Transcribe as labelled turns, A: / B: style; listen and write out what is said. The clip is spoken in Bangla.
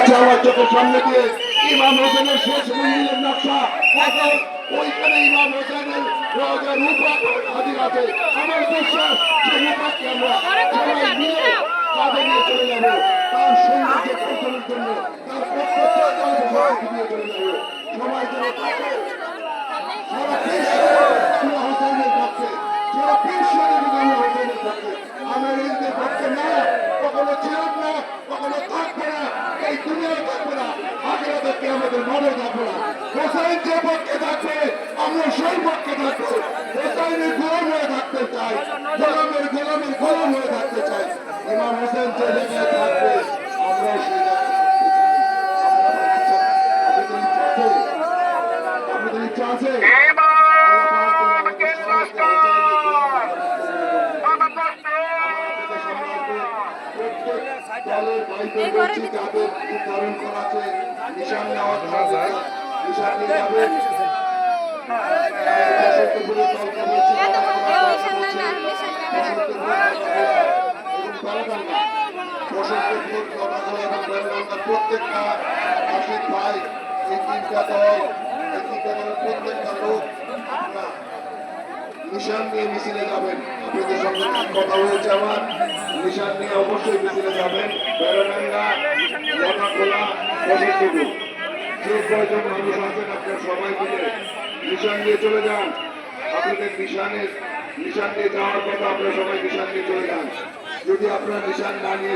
A: যাচ্ছে আমার চোখের সামনে দিয়ে ইমাম হোসেনের শেষ মন্দিরের নকশা। ওইখানে ইমাম হোসেনের রূপ হাজির আছে। আমার বিশ্বাস যে রূপাকে আমরা সবাই মিলে কাঁধে নিয়ে চলে যাবো, তার সৌন্দর্য পৌঁছানোর জন্য, তার সবাই নিয়ে চলে যাবো। সবাই যেন তাকে সারা বিশ্বে হোসেনের পক্ষে, সারা বিশ্বের হোসেনের পক্ষে, আমেরিকার পক্ষে না, কখনো ছিলাম না, কখনো থাকবে না, এই দুনিয়ায় থাকবে না, আখিরাতে আমাদের মনে থাকবে না। হোসেন যে পক্ষে থাকবে আমরা সেই পক্ষে থাকবো। হোসেনের গোলাম হয়ে থাকতে চাই, গোলামের গোলাম হয়ে থাকতে চাই। ইমাম হোসেন যে জায়গায় থাকবে আমরাও সেই আপনাদের ইচ্ছা আছে? দলের ভাইদের বলছি যাদের নির্ধারণ করা আছে নিশান নেওয়ার নিশান নিয়ে যাবেন। প্রত্যেকটা আশিক ভাই এই তিনটা দল প্রত্যেকটা লোক নিশান নিয়ে মিছিলে যাবেন। আপনাদের সঙ্গে কথা হয়েছে আমার, নিশান নিয়ে অবশ্যই মিছিলে যাবেন। বেড়াডাঙ্গা, লটাখোলা, বসন্তপুর যে কয়জন মানুষ আছেন আপনার সবাই মিলে নিশান নিয়ে চলে যান। আপনাদের নিশান নিয়ে যাওয়ার কথা, আপনারা সবাই নিশান নিয়ে চলে যান। যদি আপনারা নিশান না নিয়ে